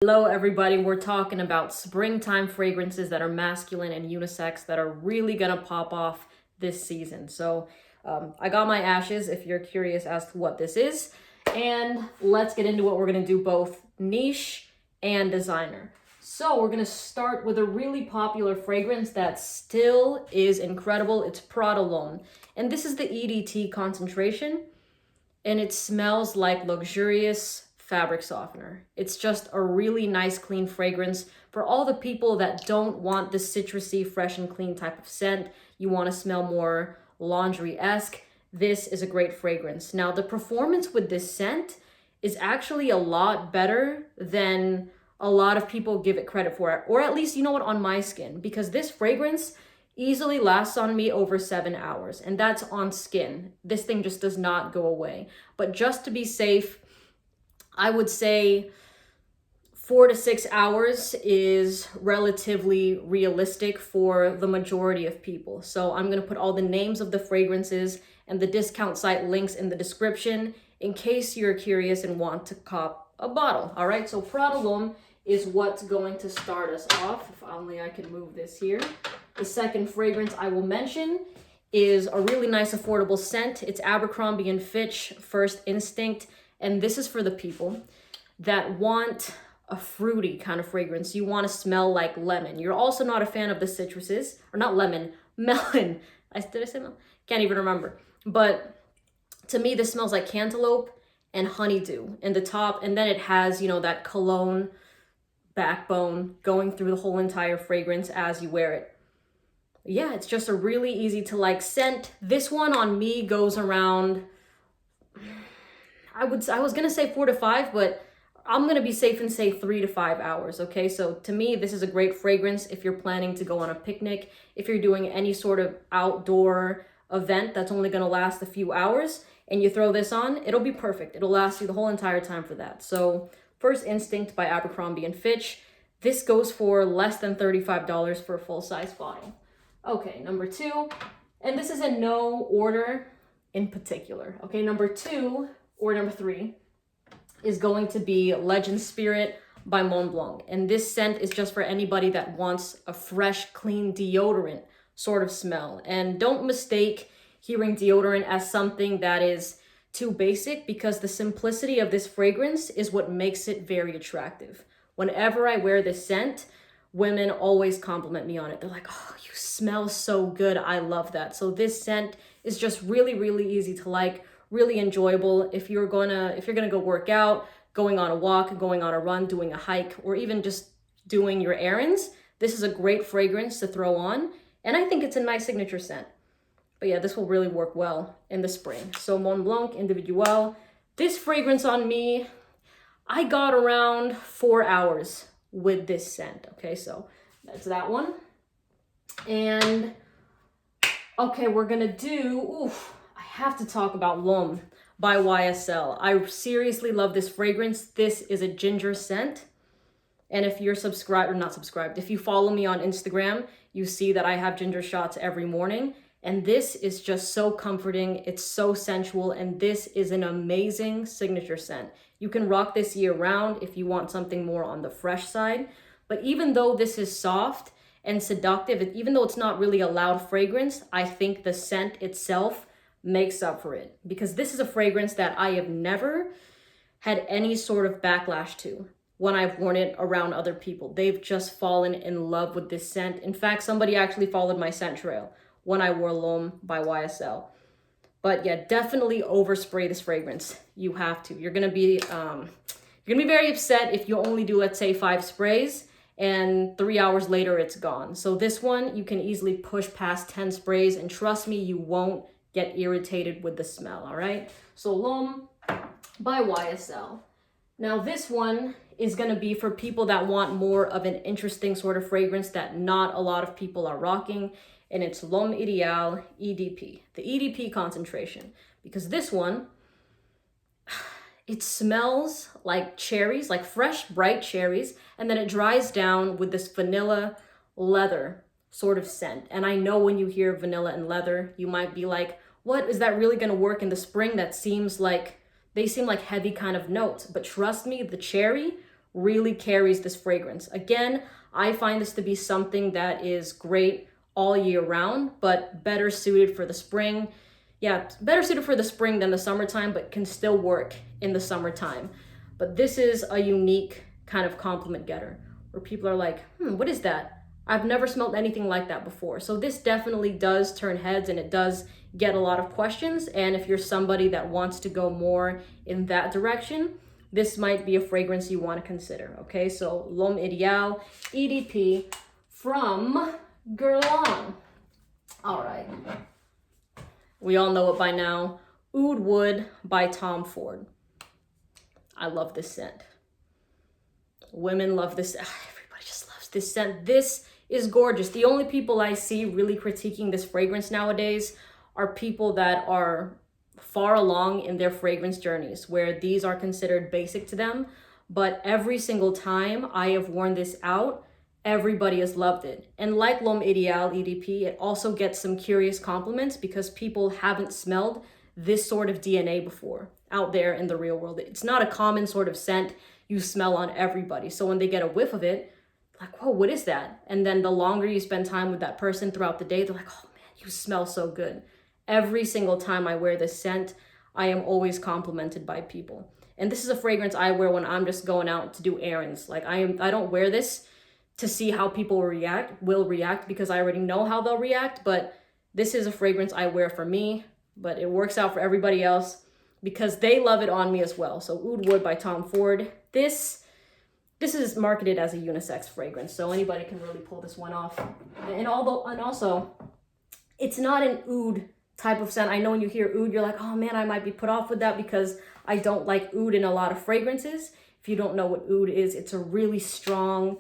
Hello everybody, we're talking about springtime fragrances that are masculine and unisex that are really gonna pop off this season. So I got my ashes if you're curious as to what this is. And let's get into what we're gonna do, both niche and designer. So we're gonna start with a really popular fragrance that still is incredible. It's Prada L'Homme. And this is the EDT concentration. And it smells like luxurious fabric softener. It's just a really nice, clean fragrance for all the people that don't want the citrusy, fresh and clean type of scent. You want to smell more laundry-esque. This is a great fragrance. Now, the performance with this scent is actually a lot better than a lot of people give it credit for, or at least, you know what, on my skin, because this fragrance easily lasts on me over 7 hours, and that's on skin. This thing just does not go away. But just to be safe, I would say 4 to 6 hours is relatively realistic for the majority of people. So I'm gonna put all the names of the fragrances and the discount site links in the description in case you're curious and want to cop a bottle. All right, so Prada L'Homme is what's going to start us off. If only I could move this here. The second fragrance I will mention is a really nice affordable scent. It's Abercrombie & Fitch First Instinct. And this is for the people that want a fruity kind of fragrance. You want to smell like lemon. You're also not a fan of the citruses, or not lemon, melon. Did I say melon? Can't even remember. But to me, this smells like cantaloupe and honeydew in the top. And then it has, you know, that cologne backbone going through the whole entire fragrance as you wear it. Yeah, it's just a really easy to like scent. This one on me goes around, I was gonna say 4 to 5, but I'm gonna be safe and say 3 to 5 hours, okay? So to me, this is a great fragrance if you're planning to go on a picnic, if you're doing any sort of outdoor event that's only gonna last a few hours, and you throw this on, it'll be perfect. It'll last you the whole entire time for that. So First Instinct by Abercrombie & Fitch. This goes for less than $35 for a full-size bottle. Okay, number 2, and this is in no order in particular. Okay, number 2, or number 3, is going to be Legend Spirit by Mont Blanc. And this scent is just for anybody that wants a fresh, clean deodorant sort of smell. And don't mistake hearing deodorant as something that is too basic, because the simplicity of this fragrance is what makes it very attractive. Whenever I wear this scent, women always compliment me on it. They're like, oh, you smell so good. I love that. So this scent is just really, really easy to like, really enjoyable if you're gonna go work out, going on a walk, going on a run, doing a hike, or even just doing your errands. This is a great fragrance to throw on, and I think it's a nice signature scent. But yeah, this will really work well in the spring. So Mont Blanc Individual. This fragrance on me, I got around 4 hours with this scent. Okay, so that's that one. And okay, we're gonna do, I have to talk about L'Homme by YSL. I seriously love this fragrance. This is a ginger scent. And if you're subscribed, or not subscribed, if you follow me on Instagram, you see that I have ginger shots every morning. And this is just so comforting. It's so sensual. And this is an amazing signature scent. You can rock this year round if you want something more on the fresh side. But even though this is soft and seductive, even though it's not really a loud fragrance, I think the scent itself makes up for it, because this is a fragrance that I have never had any sort of backlash to when I've worn it around other people. They've just fallen in love with this scent. In fact, somebody actually followed my scent trail when I wore L'Homme by YSL. But yeah, definitely overspray this fragrance. You have to. You're gonna be very upset if you only do, let's say, 5 sprays and 3 hours later it's gone. So this one, you can easily push past 10 sprays, and trust me, you won't get irritated with the smell, all right? So L'Homme by YSL. Now this one is gonna be for people that want more of an interesting sort of fragrance that not a lot of people are rocking, and it's L'Homme Ideal EDP, the EDP concentration, because this one, it smells like cherries, like fresh, bright cherries, and then it dries down with this vanilla leather sort of scent. And I know when you hear vanilla and leather, you might be like, what, is that really gonna work in the spring? That seems like, they seem like heavy kind of notes, but trust me, the cherry really carries this fragrance. Again, I find this to be something that is great all year round, but better suited for the spring. Yeah, better suited for the spring than the summertime, but can still work in the summertime. But this is a unique kind of compliment getter where people are like, what is that? I've never smelled anything like that before. So this definitely does turn heads, and it does get a lot of questions. And if you're somebody that wants to go more in that direction, this might be a fragrance you want to consider. Okay, so L'Homme Ideal EDP from Guerlain. All right. We all know it by now. Oud Wood by Tom Ford. I love this scent. Women love this. Everybody just loves this scent. This is gorgeous. The only people I see really critiquing this fragrance nowadays are people that are far along in their fragrance journeys, where these are considered basic to them. But every single time I have worn this out, everybody has loved it. And like L'Homme Ideal EDP, it also gets some curious compliments because people haven't smelled this sort of DNA before out there in the real world. It's not a common sort of scent you smell on everybody. So when they get a whiff of it, like, whoa, what is that? And then the longer you spend time with that person throughout the day, they're like, oh man, you smell so good. Every single time I wear this scent, I am always complimented by people. And this is a fragrance I wear when I'm just going out to do errands. Like I don't wear this to see how people will react because I already know how they'll react, but this is a fragrance I wear for me, but it works out for everybody else because they love it on me as well. So Oud Wood by Tom Ford. This is marketed as a unisex fragrance, so anybody can really pull this one off. And also, it's not an oud type of scent. I know when you hear oud, you're like, oh man, I might be put off with that because I don't like oud in a lot of fragrances. If you don't know what oud is, it's a really strong,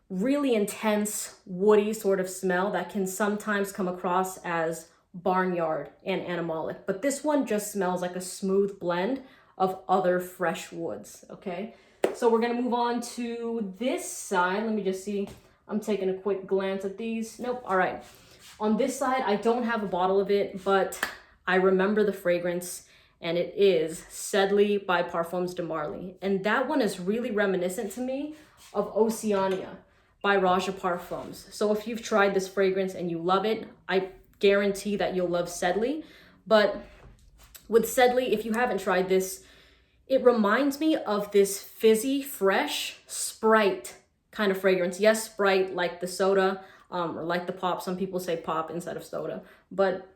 really intense, woody sort of smell that can sometimes come across as barnyard and animalic. But this one just smells like a smooth blend of other fresh woods, okay? So we're gonna move on to this side. Let me just see. I'm taking a quick glance at these. Nope, all right. On this side, I don't have a bottle of it, but I remember the fragrance, and it is Sedley by Parfums de Marly. And that one is really reminiscent to me of Oceania by Raja Parfums. So if you've tried this fragrance and you love it, I guarantee that you'll love Sedley. But with Sedley, if you haven't tried this, it reminds me of this fizzy, fresh Sprite kind of fragrance. Yes, Sprite, like the soda, or like the pop. Some people say pop instead of soda. But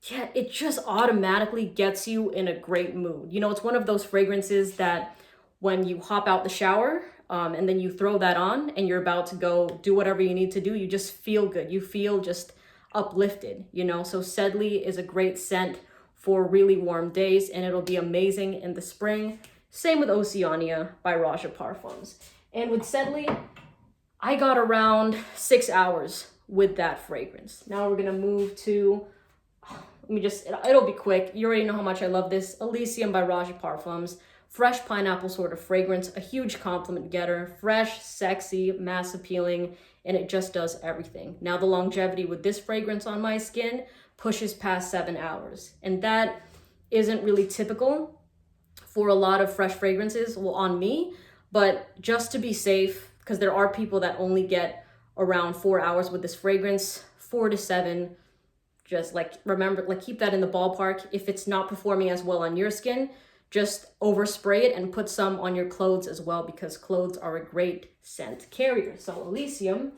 yeah, it just automatically gets you in a great mood. You know, it's one of those fragrances that when you hop out the shower, and then you throw that on and you're about to go do whatever you need to do, you just feel good. You feel just uplifted, you know? So Sedley is a great scent for really warm days, and it'll be amazing in the spring. Same with Oceania by Raja Parfums. And with Sedley, I got around 6 hours with that fragrance. Now we're gonna move to, it'll be quick. You already know how much I love this. Elysium by Raja Parfums. Fresh pineapple sort of fragrance, a huge compliment getter, fresh, sexy, mass appealing, and it just does everything. Now the longevity with this fragrance on my skin pushes past 7 hours. And that isn't really typical for a lot of fresh fragrances, well, on me, but just to be safe, because there are people that only get around 4 hours with this fragrance, 4 to 7, just like, remember, like keep that in the ballpark. If it's not performing as well on your skin, just overspray it and put some on your clothes as well, because clothes are a great scent carrier. So Elysium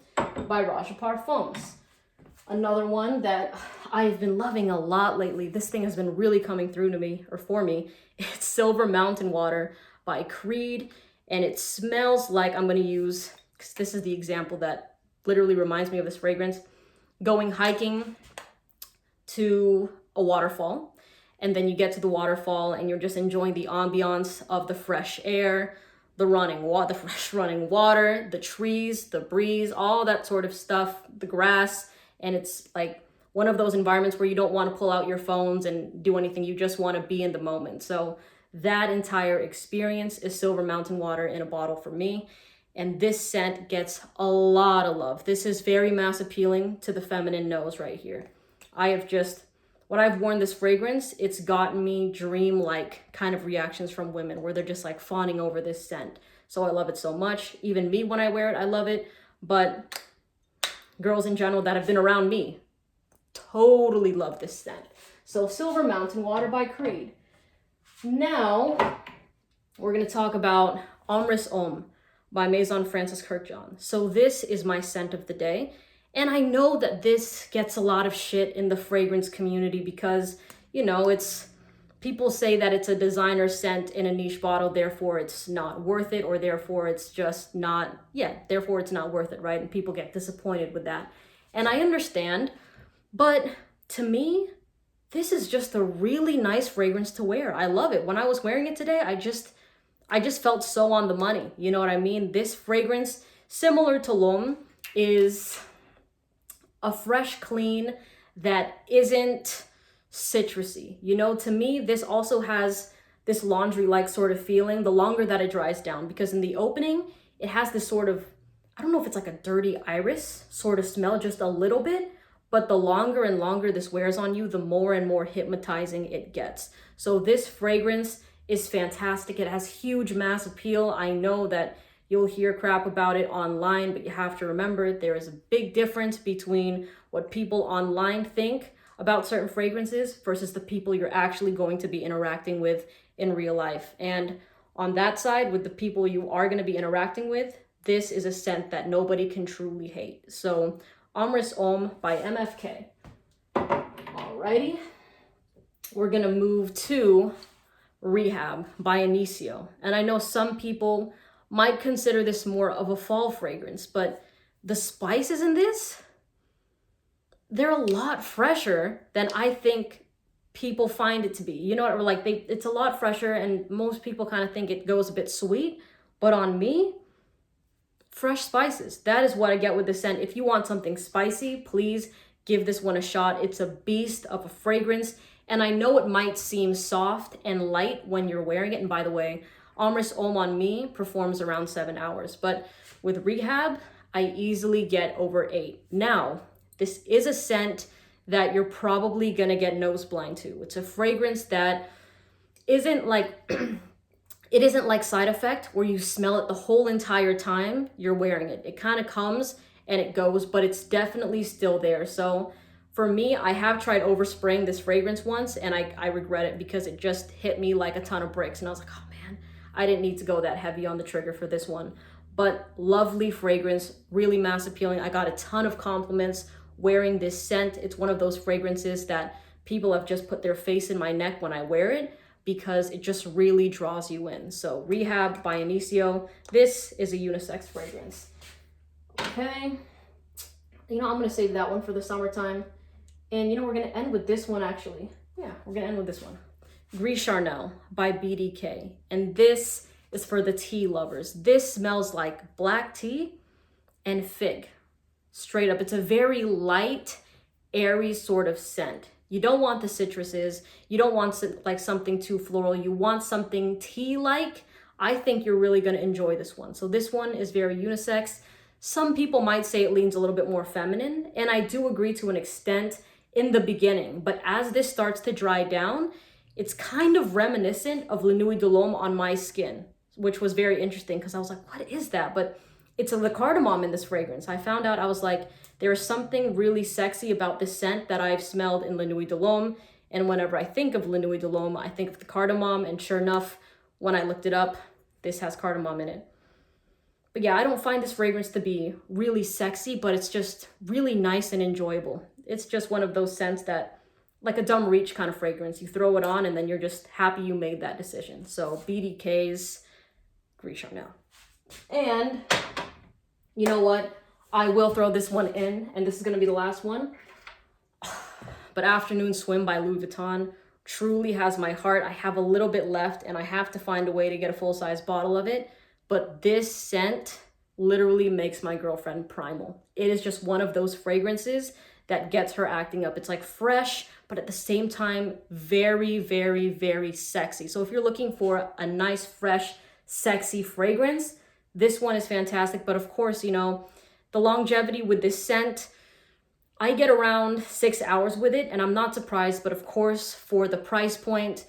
by Raja Parfums. Another one that I've been loving a lot lately, this thing has been really coming through to me, or for me, it's Silver Mountain Water by Creed. And it smells like, I'm gonna use, because this is the example that literally reminds me of this fragrance, going hiking to a waterfall. And then you get to the waterfall and you're just enjoying the ambiance of the fresh air, the fresh running water, the trees, the breeze, all that sort of stuff, the grass. And it's like one of those environments where you don't want to pull out your phones and do anything. You just want to be in the moment. So that entire experience is Silver Mountain Water in a bottle for me. And this scent gets a lot of love. This is very mass appealing to the feminine nose right here. When I've worn this fragrance, it's gotten me dream-like kind of reactions from women where they're just like fawning over this scent. So I love it so much. Even me, when I wear it, I love it. But girls in general that have been around me totally love this scent. So Silver Mountain Water by Creed. Now we're going to talk about Omris Homme by Maison Francis Kurkdjian. So this is my scent of the day. And I know that this gets a lot of shit in the fragrance community because, you know, people say that it's a designer scent in a niche bottle, therefore it's not worth it, or therefore it's just not, therefore it's not worth it, right? And people get disappointed with that. And I understand, but to me, this is just a really nice fragrance to wear. I love it. When I was wearing it today, I just felt so on the money. You know what I mean? This fragrance, similar to L'Homme, is a fresh, clean that isn't citrusy. You know, to me, this also has this laundry-like sort of feeling the longer that it dries down, because in the opening, it has this sort of, I don't know if it's like a dirty iris sort of smell, just a little bit, but the longer and longer this wears on you, the more and more hypnotizing it gets. So this fragrance is fantastic. It has huge mass appeal. I know that you'll hear crap about it online, but you have to remember there is a big difference between what people online think about certain fragrances versus the people you're actually going to be interacting with in real life. And on that side, with the people you are going to be interacting with, this is a scent that nobody can truly hate. So Omris Homme by MFK. Alrighty, we're gonna move to Rehab by Elysium. And I know some people might consider this more of a fall fragrance, but the spices in this, they're a lot fresher than I think people find it to be. You know what, like it's a lot fresher, and most people kind of think it goes a bit sweet, but on me, fresh spices. That is what I get with the scent. If you want something spicy, please give this one a shot. It's a beast of a fragrance. And I know it might seem soft and light when you're wearing it. And by the way, Omris Homme on me performs around 7 hours. But with Rehab, I easily get over 8. Now, this is a scent that you're probably gonna get nose blind to. It's a fragrance that isn't like it isn't like Side Effect where you smell it the whole entire time you're wearing it. It kind of comes and it goes, but it's definitely still there. So for me, I have tried overspraying this fragrance once, and I regret it because it just hit me like a ton of bricks. And I was like, oh man, I didn't need to go that heavy on the trigger for this one. But lovely fragrance, really mass appealing. I got a ton of compliments wearing this scent. It's one of those fragrances that people have just put their face in my neck when I wear it, because it just really draws you in. So Rehab by Elysium. This is a unisex fragrance. Okay. You know, I'm gonna save that one for the summertime. And you know, we're gonna end with this one actually. Yeah, we're gonna end with this one. Gris Charnel by BDK. And this is for the tea lovers. This smells like black tea and fig. Straight up. It's a very light, airy sort of scent. You don't want the citruses. You don't want like something too floral. You want something tea-like. I think you're really going to enjoy this one. So this one is very unisex. Some people might say it leans a little bit more feminine, and I do agree to an extent in the beginning. But as this starts to dry down, it's kind of reminiscent of La Nuit de l'Homme on my skin, which was very interesting because I was like, what is that? But it's the cardamom in this fragrance. I found out, I was like, there is something really sexy about this scent that I've smelled in La Nuit de l'Homme. And whenever I think of La Nuit de l'Homme, I think of the cardamom. And sure enough, when I looked it up, this has cardamom in it. But yeah, I don't find this fragrance to be really sexy, but it's just really nice and enjoyable. It's just one of those scents that, like a dumb reach kind of fragrance. You throw it on and then you're just happy you made that decision. So BDK's Gris Charnel. And you know what? I will throw this one in, and this is going to be the last one. But Afternoon Swim by Louis Vuitton truly has my heart. I have a little bit left, and I have to find a way to get a full-size bottle of it. But this scent literally makes my girlfriend primal. It is just one of those fragrances that gets her acting up. It's like fresh, but at the same time, very, very, very sexy. So if you're looking for a nice, fresh, sexy fragrance, this one is fantastic. But of course, you know, the longevity with this scent, I get around 6 hours with it, and I'm not surprised. But of course, for the price point,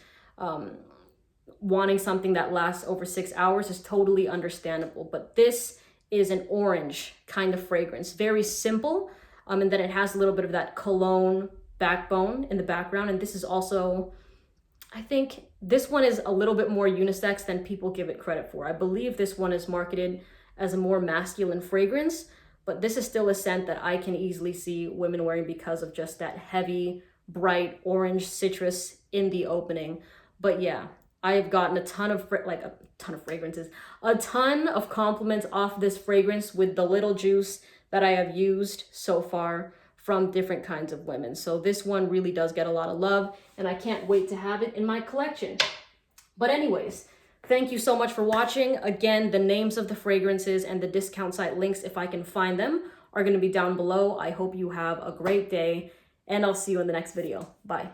wanting something that lasts over 6 hours is totally understandable. But this is an orange kind of fragrance, very simple. And then it has a little bit of that cologne backbone in the background. And this is also, I think this one is a little bit more unisex than people give it credit for. I believe this one is marketed as a more masculine fragrance, but this is still a scent that I can easily see women wearing because of just that heavy, bright orange citrus in the opening. But yeah, I've gotten a ton of fragrances, a ton of compliments off this fragrance with the little juice that I have used so far from different kinds of women. So this one really does get a lot of love, and I can't wait to have it in my collection. But anyways, thank you so much for watching. Again, the names of the fragrances and the discount site links, if I can find them, are going to be down below. I hope you have a great day, and I'll see you in the next video. Bye.